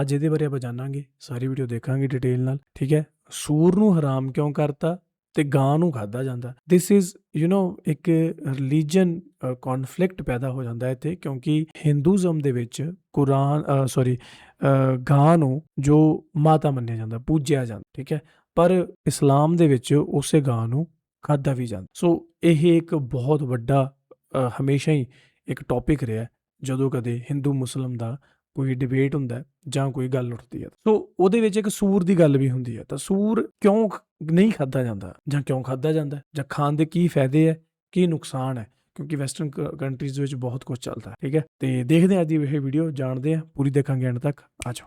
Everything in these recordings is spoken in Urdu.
ਅੱਜ ਇਹਦੇ ਬਾਰੇ ਆਪਾਂ ਜਾਣਾਂਗੇ, ਸਾਰੀ ਵੀਡੀਓ ਦੇਖਾਂਗੇ ਡਿਟੇਲ ਨਾਲ। ਠੀਕ ਹੈ, ਸੂਰ ਨੂੰ ਹਰਾਮ ਕਿਉਂ ਕਰਤਾ ਤੇ ਗਾਂ ਨੂੰ ਖਾਦਾ ਜਾਂਦਾ। ਦਿਸ ਇਜ਼ ਇੱਕ ਰਿਲੀਜਨ ਕਨਫਲਿਕਟ ਪੈਦਾ ਹੋ ਜਾਂਦਾ ਹੈ ਇੱਥੇ, ਕਿਉਂਕਿ ਹਿੰਦੂਜ਼ਮ ਦੇ ਵਿੱਚ ਗਾਂ ਨੂੰ ਜੋ ਮਾਤਾ ਮੰਨਿਆ ਜਾਂਦਾ, ਪੂਜਿਆ ਜਾਂਦਾ। ਠੀਕ ਹੈ, ਪਰ ਇਸਲਾਮ ਦੇ ਵਿੱਚ ਉਸੇ ਗਾਂ ਨੂੰ ਖਾਧਾ ਵੀ ਜਾਂਦਾ। ਸੋ ਇਹ ਇੱਕ ਬਹੁਤ ਵੱਡਾ ਹਮੇਸ਼ਾ ਹੀ ਇੱਕ ਟੌਪਿਕ ਰਿਹਾ ਜਦੋਂ ਕਦੇ ਹਿੰਦੂ ਮੁਸਲਿਮ ਦਾ ਕੋਈ ਡਿਬੇਟ ਹੁੰਦਾ ਜਾਂ ਕੋਈ ਗੱਲ ਉੱਠਦੀ ਹੈ। ਸੋ ਉਹਦੇ ਵਿੱਚ ਇੱਕ ਸੂਰ ਦੀ ਗੱਲ ਵੀ ਹੁੰਦੀ ਹੈ। ਤਾਂ ਸੂਰ ਕਿਉਂ ਨਹੀਂ ਖਾਧਾ ਜਾਂਦਾ ਜਾਂ ਕਿਉਂ ਖਾਧਾ ਜਾਂਦਾ ਜਾਂ ਖਾਣ ਦੇ ਕੀ ਫਾਇਦੇ ਹੈ, ਕੀ ਨੁਕਸਾਨ ਹੈ, ਕਿਉਂਕਿ ਵੈਸਟਰਨ ਕੰਟਰੀਜ਼ ਵਿੱਚ ਬਹੁਤ ਕੁਝ ਚੱਲਦਾ ਹੈ। ਠੀਕ ਹੈ, ਤੇ ਦੇਖਦੇ ਹਾਂ ਅੱਜ ਦੀ ਇਹ ਵੀਡੀਓ, ਜਾਣਦੇ ਹਾਂ, ਪੂਰੀ ਦੇਖਾਂਗੇ ਐਂਡ ਤੱਕ। ਆ ਜਾਓ,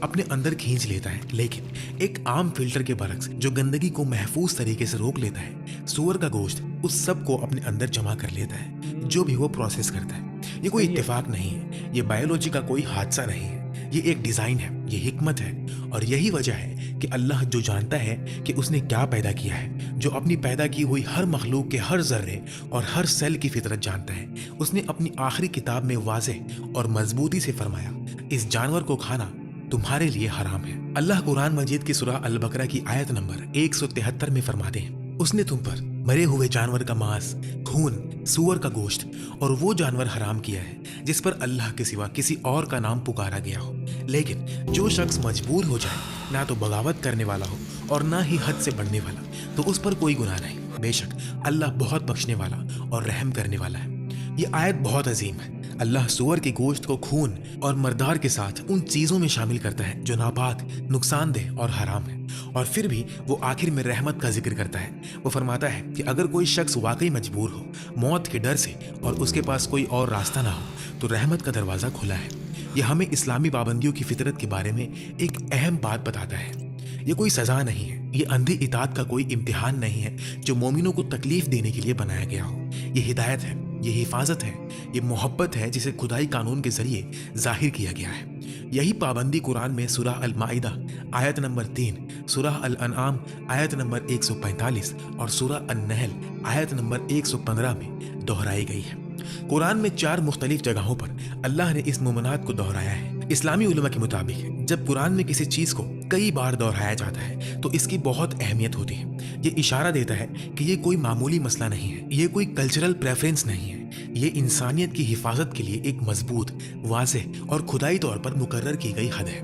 اپنے اندر کھینچ لیتا ہے، لیکن ایک عام فلٹر کے برعکس جو گندگی کو محفوظ طریقے سے روک لیتا ہے، سور کا گوشت اس سب کو اپنے اندر جمع کر لیتا ہے جو بھی وہ پروسیس کرتا ہے۔ یہ کوئی اتفاق نہیں ہے، یہ بایولوجی کا کوئی حادثہ نہیں ہے، یہ ایک ڈیزائن ہے، یہ حکمت ہے، اور یہی وجہ ہے کہ اللہ جو جانتا ہے کہ اس نے کیا پیدا کیا ہے، جو اپنی پیدا کی ہوئی ہر مخلوق کے ہر ذرے اور ہر سیل کی فطرت جانتا ہے، اس نے اپنی آخری کتاب میں واضح اور مضبوطی سے فرمایا، اس جانور کو کھانا تمہارے لیے حرام ہے۔ اللہ قرآن مجید کی سورہ البقرہ کی آیت نمبر 173 میں فرماتے ہیں، اس نے تم پر مرے ہوئے جانور کا ماس، خون، سور کا گوشت اور وہ جانور حرام کیا ہے جس پر اللہ کے سوا کسی اور کا نام پکارا گیا ہو، لیکن جو شخص مجبور ہو جائے، نہ تو بغاوت کرنے والا ہو اور نہ ہی حد سے بڑھنے والا، تو اس پر کوئی گناہ نہیں، بے شک اللہ بہت بخشنے والا اور رحم کرنے والا ہے۔ یہ آیت بہت عظیم ہے۔ اللہ سور کے گوشت کو خون اور مردار کے ساتھ ان چیزوں میں شامل کرتا ہے جو ناپاک، نقصان دہ اور حرام ہے، اور پھر بھی وہ آخر میں رحمت کا ذکر کرتا ہے۔ وہ فرماتا ہے کہ اگر کوئی شخص واقعی مجبور ہو، موت کے ڈر سے، اور اس کے پاس کوئی اور راستہ نہ ہو، تو رحمت کا دروازہ کھلا ہے۔ یہ ہمیں اسلامی پابندیوں کی فطرت کے بارے میں ایک اہم بات بتاتا ہے۔ یہ کوئی سزا نہیں ہے، یہ اندھی اطاعت کا کوئی امتحان نہیں ہے جو مومنوں کو تکلیف دینے کے لیے بنایا گیا ہو۔ یہ ہدایت ہے، یہ حفاظت ہے، یہ محبت ہے جسے خدائی قانون کے ذریعے ظاہر کیا گیا ہے۔ یہی پابندی قرآن میں سورہ المائدہ آیت نمبر 3، سورہ الانعام آیت نمبر 145 اور سورہ النحل آیت نمبر 115 میں دہرائی گئی ہے۔ قرآن میں 4 مختلف جگہوں پر اللہ نے اس ممنعت کو دہرایا ہے۔ اسلامی علماء کے مطابق جب قرآن میں کسی چیز کو کئی بار دہرایا جاتا ہے تو اس کی بہت اہمیت ہوتی ہے۔ یہ اشارہ دیتا ہے کہ یہ کوئی معمولی مسئلہ نہیں ہے، یہ کوئی کلچرل پریفرنس نہیں ہے، یہ انسانیت کی حفاظت کے لیے ایک مضبوط، واضح اور خدائی طور پر مقرر کی گئی حد ہے۔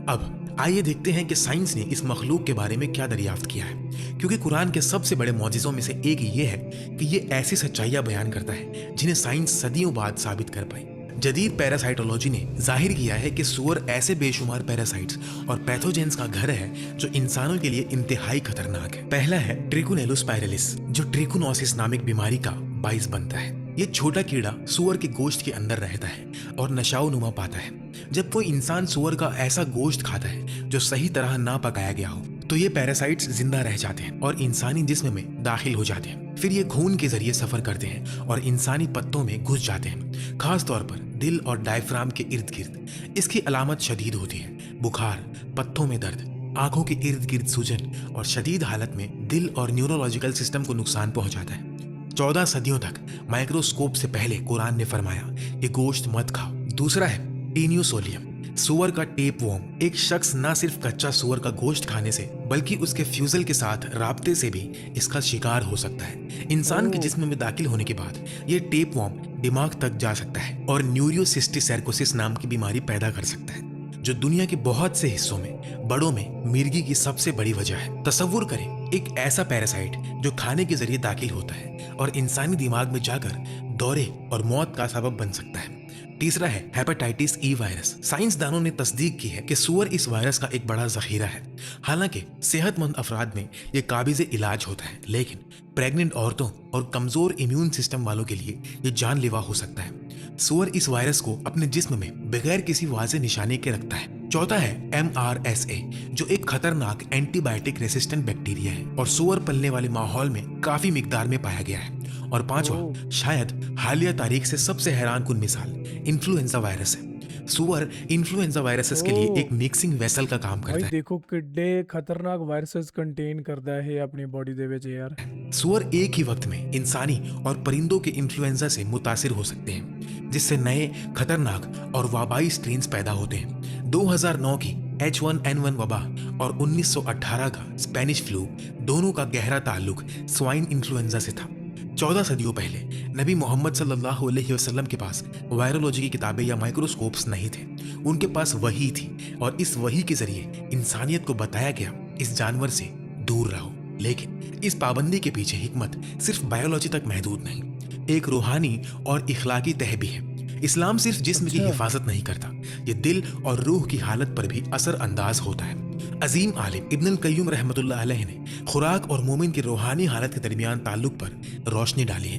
اب آئیے دیکھتے ہیں کہ سائنس نے اس مخلوق کے بارے میں کیا دریافت کیا ہے، کیونکہ قرآن کے سب سے بڑے معجزوں میں سے ایک یہ ہے کہ یہ ایسی سچائیاں بیان کرتا ہے جنہیں سائنس صدیوں بعد ثابت کر پائی۔ جدید پیراسائٹولوجی نے ظاہر کیا ہے کہ سور ایسے بے شمار پیراسائٹس اور پیتھوجنز کا گھر ہے جو انسانوں کے لیے انتہائی خطرناک ہے۔ پہلا ہے ٹریکونیلوسپائرلس، جو ٹریکونوسس نامک بیماری کا باعث بنتا ہے۔ یہ چھوٹا کیڑا سور کے گوشت کے اندر رہتا ہے اور نشو و نما پاتا ہے۔ جب کوئی انسان سور کا ایسا گوشت کھاتا ہے جو صحیح طرح نہ پکایا گیا ہو تو یہ پیراسائٹس زندہ رہ جاتے ہیں اور انسانی جسم میں داخل ہو جاتے ہیں۔ پھر یہ خون کے ذریعے سفر کرتے ہیں اور انسانی پتوں میں گھس جاتے ہیں، خاص طور پر دل اور ڈائفرام کے ارد گرد۔ اس کی علامت شدید ہوتی ہے، بخار، پتوں میں درد، آنکھوں کے ارد گرد سوجن، اور شدید حالت میں دل اور نیورولوجیکل سسٹم کو نقصان پہنچاتا ہے۔ 14 صدیوں تک مائکروسکوپ سے پہلے قرآن نے فرمایا یہ گوشت مت کھاؤ۔ دوسرا ہے ٹینیوسولیم، سور کا ٹیپ ورم۔ ایک شخص نہ صرف کچا سور کا گوشت کھانے سے بلکہ اس کے فیوزل کے ساتھ رابطے سے بھی اس کا شکار ہو سکتا ہے۔ انسان کے جسم میں داخل ہونے کے بعد یہ ٹیپ ورم دماغ تک جا سکتا ہے اور نیوریوسسٹیسرکوسس نام کی بیماری پیدا کر سکتا ہے، جو دنیا کے بہت سے حصوں میں بڑوں میں مرگی کی سب سے بڑی وجہ ہے۔ تصور کریں ایک ایسا پیراسائٹ جو کھانے کے ذریعے داخل ہوتا ہے اور انسانی دماغ میں جا کر دورے اور موت کا سبب بن سکتا ہے۔ تیسرا ہے ہیپاٹائٹس ای وائرس۔ سائنسدانوں نے تصدیق کی ہے کہ سور اس وائرس کا ایک بڑا ذخیرہ ہے۔ حالانکہ صحت مند افراد میں یہ قابل علاج ہوتا ہے، لیکن پریگننٹ عورتوں اور کمزور امیون سسٹم والوں کے لیے یہ جان لیوا ہو سکتا ہے۔ سور اس وائرس کو اپنے جسم میں بغیر کسی واضح نشانے کے رکھتا ہے۔ چوتھا ہے MRSA، جو ایک خطرناک اینٹی بائیوٹک ریسسٹنٹ بیکٹیریا ہے اور سور پلنے والے ماحول میں کافی مقدار میں پایا گیا ہے۔ اور پانچواں، شاید حالیہ تاریخ سے سب سے حیران کن مثال، انفلوئنزا وائرس ہے۔ سور انفلوئنزا وائرسز کے لیے ایک مکسنگ ویسل کا کام کرتا ہے۔ دیکھو کڈے خطرناک وائرسز کنٹین کرتا ہے اپنی باڈی دے وچ یار۔ سور ایک ہی وقت میں انسانی اور پرندوں کے انفلوئنزا سے متاثر ہو سکتے ہیں، جس سے نئے خطرناک اور وبائی سٹرینز پیدا ہوتے ہیں۔ 2009 کی H1N1 وبا اور 1918 کا اسپینش فلو دونوں کا گہرا تعلق سوائن انفلوئنزا سے تھا۔ 14 صدیوں پہلے نبی محمد صلی اللہ علیہ وسلم کے پاس وائرولوجی کی کتابیں یا مائکروسکوپس نہیں تھے، ان کے پاس وحی تھی، اور اس وحی کے ذریعے انسانیت کو بتایا گیا اس جانور سے دور رہو۔ لیکن اس پابندی کے پیچھے حکمت صرف بایولوجی تک محدود نہیں، ایک روحانی اور اخلاقی تہ بھی ہے۔ اسلام صرف جسم کی حفاظت نہیں کرتا، یہ دل اور روح کی حالت پر بھی اثر انداز ہوتا ہے۔ عظیم عالم ابن القیم رحمۃ اللہ علیہ نے خوراک اور مومن کی روحانی حالت کے درمیان تعلق پر روشنی ڈالی ہے۔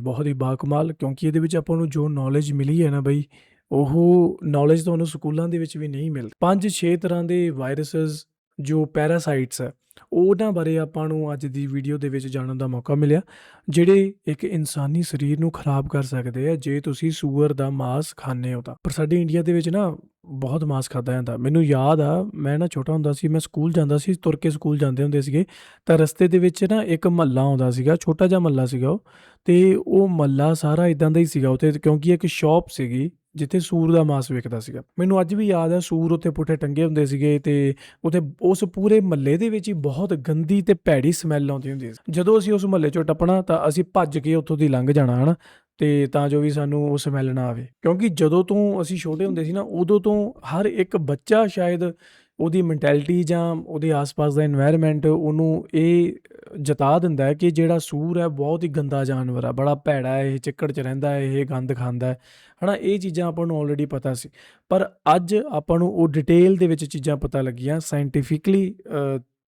ਬਹੁਤ ਹੀ ਬਾਕਮਾਲ, ਕਿਉਂਕਿ ਇਹਦੇ ਵਿੱਚ ਆਪਾਂ ਨੂੰ ਜੋ ਨੌਲੇਜ ਮਿਲੀ ਹੈ ਨਾ ਬਈ, ਉਹ ਨੌਲੇਜ ਤੁਹਾਨੂੰ ਸਕੂਲਾਂ ਦੇ ਵਿੱਚ ਵੀ ਨਹੀਂ ਮਿਲਦੀ। 5-6 ਤਰ੍ਹਾਂ ਦੇ ਵਾਇਰਸਸ ਜੋ ਪੈਰਾਸਾਈਟਸ ਹੈ ਉਹਨਾਂ ਬਾਰੇ ਆਪਾਂ ਨੂੰ ਅੱਜ ਦੀ ਵੀਡੀਓ ਦੇ ਵਿੱਚ ਜਾਣਨ ਦਾ ਮੌਕਾ ਮਿਲਿਆ, ਜਿਹੜੇ ਇੱਕ ਇਨਸਾਨੀ ਸਰੀਰ ਨੂੰ ਖਰਾਬ ਕਰ ਸਕਦੇ ਆ ਜੇ ਤੁਸੀਂ ਸੂਅਰ ਦਾ ਮਾਸ ਖਾਂਦੇ ਹੋ ਤਾਂ। ਪਰ ਸਾਡੇ ਇੰਡੀਆ ਦੇ ਵਿੱਚ ਨਾ ਬਹੁਤ ਮਾਸ ਖਾਧਾ ਜਾਂਦਾ। ਮੈਨੂੰ ਯਾਦ ਆ, ਮੈਂ ਨਾ ਛੋਟਾ ਹੁੰਦਾ ਸੀ, ਮੈਂ ਸਕੂਲ ਜਾਂਦਾ ਸੀ, ਤੁਰ ਕੇ ਸਕੂਲ ਜਾਂਦੇ ਹੁੰਦੇ ਸੀਗੇ, ਤਾਂ ਰਸਤੇ ਦੇ ਵਿੱਚ ਨਾ ਇੱਕ ਮਹੱਲਾ ਆਉਂਦਾ ਸੀਗਾ, ਛੋਟਾ ਜਿਹਾ ਮਹੱਲਾ ਸੀਗਾ ਉਹ, ਅਤੇ ਉਹ ਮਹੱਲਾ ਸਾਰਾ ਇੱਦਾਂ ਦਾ ਹੀ ਸੀਗਾ ਉੱਥੇ, ਕਿਉਂਕਿ ਇੱਕ ਸ਼ੌਪ ਸੀਗੀ ਜਿੱਥੇ ਸੂਰ ਦਾ ਮਾਸ ਵਿਕਦਾ ਸੀਗਾ। ਮੈਨੂੰ ਅੱਜ ਵੀ ਯਾਦ ਆ, ਸੂਰ ਉੱਥੇ ਪੁੱਠੇ ਟੰਗੇ ਹੁੰਦੇ ਸੀਗੇ, ਅਤੇ ਉੱਥੇ ਉਸ ਪੂਰੇ ਮਹੱਲੇ ਦੇ ਵਿੱਚ ਹੀ ਬਹੁਤ ਗੰਦੀ ਅਤੇ ਭੈੜੀ ਸਮੈਲ ਆਉਂਦੀ ਹੁੰਦੀ ਸੀ। ਜਦੋਂ ਅਸੀਂ ਉਸ ਮਹੱਲੇ 'ਚੋਂ ਟੱਪਣਾ ਤਾਂ ਅਸੀਂ ਭੱਜ ਕੇ ਉੱਥੋਂ ਦੀ ਲੰਘ ਜਾਣਾ, ਹੈ ਨਾ, ਅਤੇ ਤਾਂ ਜੋ ਵੀ ਸਾਨੂੰ ਉਹ ਸਮੈਲ ਨਾ ਆਵੇ, ਕਿਉਂਕਿ ਜਦੋਂ ਤੋਂ ਅਸੀਂ ਛੋਟੇ ਹੁੰਦੇ ਸੀ ਨਾ, ਉਦੋਂ ਤੋਂ ਹਰ ਇੱਕ ਬੱਚਾ ਸ਼ਾਇਦ ਉਹਦੀ ਮੈਂਟੈਲਿਟੀ ਜਾਂ ਉਹਦੇ ਆਸ-ਪਾਸ ਦਾ ਇਨਵਾਇਰਮੈਂਟ ਉਹਨੂੰ ਇਹ ਜਤਾ ਦਿੰਦਾ ਹੈ ਕਿ ਜਿਹੜਾ ਸੂਰ ਹੈ ਬਹੁਤ ਹੀ ਗੰਦਾ ਜਾਨਵਰ ਆ, ਬੜਾ ਭੈੜਾ ਹੈ, ਇਹ ਚਿੱਕੜ 'ਚ ਰਹਿੰਦਾ ਹੈ, ਇਹ ਗੰਦ ਖਾਂਦਾ ਹੈ, ਹੈ ਨਾ। ਇਹ ਚੀਜ਼ਾਂ ਆਪਾਂ ਨੂੰ ਆਲਰੇਡੀ ਪਤਾ ਸੀ, ਪਰ ਅੱਜ ਆਪਾਂ ਨੂੰ ਉਹ ਡਿਟੇਲ ਦੇ ਵਿੱਚ ਚੀਜ਼ਾਂ ਪਤਾ ਲੱਗੀਆਂ, ਸਾਇੰਟੀਫਿਕਲੀ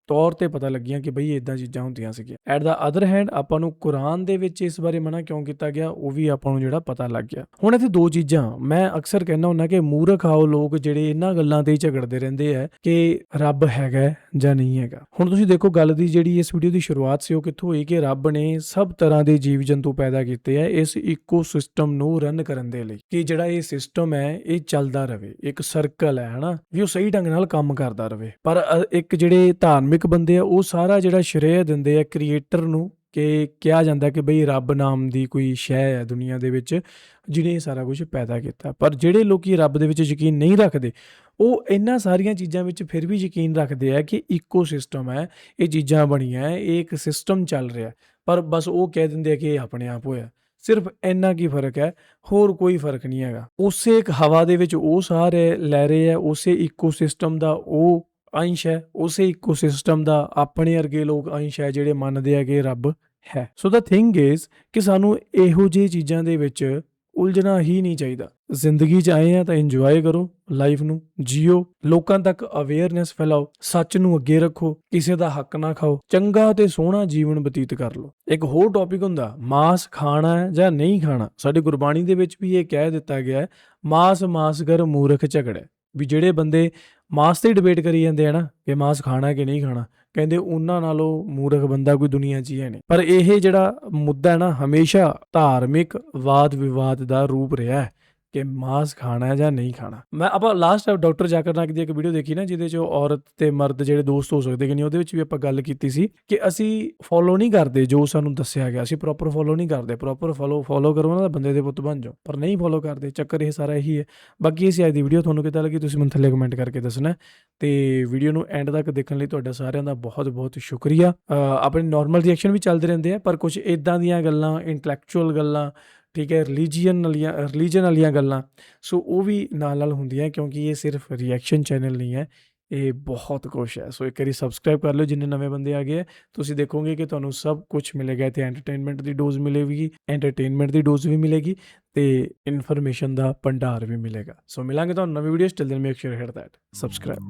ਤੌਰ 'ਤੇ ਪਤਾ ਲੱਗੀਆਂ ਕਿ ਬਈ ਇੱਦਾਂ ਚੀਜ਼ਾਂ ਹੁੰਦੀਆਂ ਸੀਗੀਆਂ। ਐਟ ਦਾ ਅਦਰ ਹੈਂਡ ਆਪਾਂ ਨੂੰ ਕੁਰਾਨ ਦੇ ਵਿੱਚ ਇਸ ਬਾਰੇ ਮਨਾ ਕਿਉਂ ਕੀਤਾ ਗਿਆ, ਉਹ ਵੀ ਆਪਾਂ ਨੂੰ ਜਿਹੜਾ ਪਤਾ ਲੱਗ ਗਿਆ। ਹੁਣ ਇੱਥੇ ਦੋ ਚੀਜ਼ਾਂ ਮੈਂ ਅਕਸਰ ਕਹਿੰਦਾ ਹੁੰਦਾ ਕਿ ਮੂਰਖ ਆ ਉਹ ਲੋਕ ਜਿਹੜੇ ਇਹਨਾਂ ਗੱਲਾਂ 'ਤੇ ਹੀ ਝਗੜਦੇ ਰਹਿੰਦੇ ਆ ਕਿ ਰੱਬ ਹੈਗਾ ਜਾਂ ਨਹੀਂ ਹੈਗਾ। ਹੁਣ ਤੁਸੀਂ ਦੇਖੋ, ਗੱਲ ਦੀ ਜਿਹੜੀ ਇਸ ਵੀਡੀਓ ਦੀ ਸ਼ੁਰੂਆਤ ਸੀ ਉਹ ਕਿੱਥੋਂ ਹੋਈ ਕਿ ਰੱਬ ਨੇ ਸਭ ਤਰ੍ਹਾਂ ਦੇ ਜੀਵ ਜੰਤੂ ਪੈਦਾ ਕੀਤੇ ਆ ਇਸ ਇਕੋ ਸਿਸਟਮ ਨੂੰ ਰਨ ਕਰਨ ਦੇ ਲਈ, ਕਿ ਜਿਹੜਾ ਇਹ ਸਿਸਟਮ ਹੈ ਇਹ ਚੱਲਦਾ ਰਹੇ, ਇੱਕ ਸਰਕਲ ਹੈ ਨਾ, ਵੀ ਉਹ ਸਹੀ ਢੰਗ ਨਾਲ ਕੰਮ ਕਰਦਾ ਰਹੇ। ਪਰ ਇੱਕ ਜਿਹੜੇ ਧਾਰਮਿਕ ਬੰਦੇ ਆ ਉਹ ਸਾਰਾ ਜਿਹੜਾ ਸ਼੍ਰੇਅ ਦਿੰਦੇ ਆ ਕ੍ਰੀਏਟਰ ਨੂੰ, ਕਿ ਕਿਹਾ ਜਾਂਦਾ ਕਿ ਬਈ ਰੱਬ ਨਾਮ ਦੀ ਕੋਈ ਸ਼ੈ ਹੈ ਦੁਨੀਆ ਦੇ ਵਿੱਚ ਜਿਹਨੇ ਇਹ ਸਾਰਾ ਕੁਝ ਪੈਦਾ ਕੀਤਾ। ਪਰ ਜਿਹੜੇ ਲੋਕੀ ਰੱਬ ਦੇ ਵਿੱਚ ਯਕੀਨ ਨਹੀਂ ਰੱਖਦੇ ਉਹ ਇਹਨਾਂ ਸਾਰੀਆਂ ਚੀਜ਼ਾਂ ਵਿੱਚ ਫਿਰ ਵੀ ਯਕੀਨ ਰੱਖਦੇ ਆ ਕਿ ਇਕੋ ਸਿਸਟਮ ਹੈ, ਇਹ ਚੀਜ਼ਾਂ ਬਣੀਆਂ, ਇਹ ਇੱਕ ਸਿਸਟਮ ਚੱਲ ਰਿਹਾ, ਪਰ ਬਸ ਉਹ ਕਹਿ ਦਿੰਦੇ ਆ ਕਿ ਇਹ ਆਪਣੇ ਆਪ ਹੋਇਆ। ਸਿਰਫ ਇੰਨਾ ਕੀ ਫ਼ਰਕ ਹੈ, ਹੋਰ ਕੋਈ ਫ਼ਰਕ ਨਹੀਂ ਹੈਗਾ। ਉਸੇ ਇੱਕ ਹਵਾ ਦੇ ਵਿੱਚ ਉਹ ਸਾਹ ਲੈ ਰਹੇ ਆ, ਉਸੇ ਇਕੋ ਸਿਸਟਮ ਦਾ ਉਹ ਅੰਸ਼ ਹੈ, ਉਸੇ ਇਕੋ ਸਿਸਟਮ ਦਾ ਆਪਣੇ ਵਰਗੇ ਲੋਕ ਅੰਸ਼ ਹੈ ਜਿਹੜੇ ਮੰਨਦੇ ਆ ਕਿ ਰੱਬ ਹੈ। ਸੋ ਦਾ ਥਿੰਗ ਇਜ਼ ਕਿ ਸਾਨੂੰ ਇਹੋ ਜਿਹੀ ਚੀਜ਼ਾਂ ਦੇ ਵਿੱਚ ਉਲਝਣਾ ਹੀ ਨਹੀਂ ਚਾਹੀਦਾ। ਜ਼ਿੰਦਗੀ 'ਚ ਆਏ ਆ ਤਾਂ ਇੰਜੋਏ ਕਰੋ, ਲਾਈਫ ਨੂੰ ਜੀਓ, ਲੋਕਾਂ ਤੱਕ ਅਵੇਅਰਨੈਸ ਫੈਲਾਓ, ਸੱਚ ਨੂੰ ਅੱਗੇ ਰੱਖੋ, ਕਿਸੇ ਦਾ ਹੱਕ ਨਾ ਖਾਓ, ਚੰਗਾ ਤੇ ਸੋਹਣਾ ਜੀਵਨ ਬਤੀਤ ਕਰ ਲਓ। ਇੱਕ ਹੋਰ ਟੌਪਿਕ ਹੁੰਦਾ ਮਾਸ ਖਾਣਾ ਹੈ ਜਾਂ ਨਹੀਂ ਖਾਣਾ। ਸਾਡੀ ਗੁਰਬਾਣੀ ਦੇ ਵਿੱਚ ਵੀ ਇਹ ਕਹਿ ਦਿੱਤਾ ਗਿਆ ਹੈ, ਮਾਸ ਕਰ ਮੂਰਖ ਝਗੜੇ। ਵੀ ਜਿਹੜੇ ਬੰਦੇ ਮਾਸ 'ਤੇ ਡਿਬੇਟ ਕਰੀ ਜਾਂਦੇ ਆ ਨਾ ਕਿ ਮਾਸ ਖਾਣਾ ਕਿ ਨਹੀਂ ਖਾਣਾ, ਕਹਿੰਦੇ ਉਹਨਾਂ ਨਾਲੋਂ ਮੂਰਖ ਬੰਦਾ ਕੋਈ ਦੁਨੀਆ 'ਚ ਹੀ ਹੈ ਨਹੀਂ। ਪਰ ਇਹ ਜਿਹੜਾ ਮੁੱਦਾ ਹੈ ਨਾ, ਹਮੇਸ਼ਾ ਧਾਰਮਿਕ ਵਾਦ ਵਿਵਾਦ ਦਾ ਰੂਪ ਰਿਹਾ ਹੈ ਕਿ ਮਾਸ ਖਾਣਾ ਹੈ ਜਾਂ ਨਹੀਂ ਖਾਣਾ। ਆਪਾਂ ਲਾਸਟ ਡਾਕਟਰ ਜ਼ਾਕਿਰ ਨਾਇਕ ਦੀ ਇੱਕ ਵੀਡੀਓ ਦੇਖੀ ਨਾ, ਜਿਹਦੇ 'ਚ ਔਰਤ ਤੇ ਮਰਦ ਜਿਹੜੇ ਦੋਸਤ ਹੋ ਸਕਦੇ ਕਿ ਨਹੀਂ, ਉਹਦੇ ਵਿੱਚ ਵੀ ਆਪਾਂ ਗੱਲ ਕੀਤੀ ਸੀ ਕਿ ਅਸੀਂ ਫੋਲੋ ਨਹੀਂ ਕਰਦੇ ਜੋ ਸਾਨੂੰ ਦੱਸਿਆ ਗਿਆ, ਅਸੀਂ ਪ੍ਰੋਪਰ ਫੋਲੋ ਨਹੀਂ ਕਰਦੇ। ਪ੍ਰੋਪਰ ਫੋਲੋ ਕਰੋ ਨਾ ਤਾਂ ਬੰਦੇ ਦੇ ਪੁੱਤ ਬਣ ਜਾਓ, ਪਰ ਨਹੀਂ ਫੋਲੋ ਕਰਦੇ। ਚੱਕਰ ਇਹ ਸਾਰਾ ਇਹੀ ਹੈ। ਬਾਕੀ ਇਹ ਸੀ ਅੱਜ ਦੀ ਵੀਡੀਓ, ਤੁਹਾਨੂੰ ਕਿੱਦਾਂ ਲੱਗੀ ਤੁਸੀਂ ਮੈਨੂੰ ਥੱਲੇ ਕਮੈਂਟ ਕਰਕੇ ਦੱਸਣਾ, ਤੇ ਵੀਡੀਓ ਨੂੰ ਐਂਡ ਤੱਕ ਦੇਖਣ ਲਈ ਤੁਹਾਡਾ ਸਾਰਿਆਂ ਦਾ ਬਹੁਤ ਬਹੁਤ ਸ਼ੁਕਰੀਆ। ਆਪਣੇ ਨਾਰਮਲ ਰਿਐਕਸ਼ਨ ਵੀ ਚੱਲਦੇ ਰਹਿੰਦੇ ਆ, ਪਰ ਕੁਝ ਇੱਦਾਂ ਦੀਆਂ ਗੱਲਾਂ, ਇੰਟੈਲੈਕਚੁਅਲ ਗੱਲਾਂ, ਠੀਕ ਹੈ, ਰਿਲੀਜਨ ਵਾਲੀਆਂ ਗੱਲਾਂ, ਸੋ ਉਹ ਵੀ ਨਾਲ ਹੁੰਦੀਆਂ, ਕਿਉਂਕਿ ਇਹ ਸਿਰਫ ਰਿਐਕਸ਼ਨ ਚੈਨਲ ਨਹੀਂ ਹੈ, ਇਹ ਬਹੁਤ ਕੁਛ ਹੈ। ਸੋ ਇੱਕ ਵਾਰੀ ਸਬਸਕ੍ਰਾਈਬ ਕਰ ਲਿਓ ਜਿੰਨੇ ਨਵੇਂ ਬੰਦੇ ਆ ਗਏ, ਤੁਸੀਂ ਦੇਖੋਗੇ ਕਿ ਤੁਹਾਨੂੰ ਸਭ ਕੁਝ ਮਿਲੇਗਾ ਇੱਥੇ। ਐਂਟਰਟੇਨਮੈਂਟ ਦੀ ਡੋਜ਼ ਮਿਲੇਗੀ, ਤੇ ਇਨਫੋਰਮੇਸ਼ਨ ਦਾ ਭੰਡਾਰ ਵੀ ਮਿਲੇਗਾ। ਸੋ ਮਿਲਾਂਗੇ ਤੁਹਾਨੂੰ ਨਵੀਂ ਵੀਡੀਓ 'ਚ। Till then make sure hit that subscribe.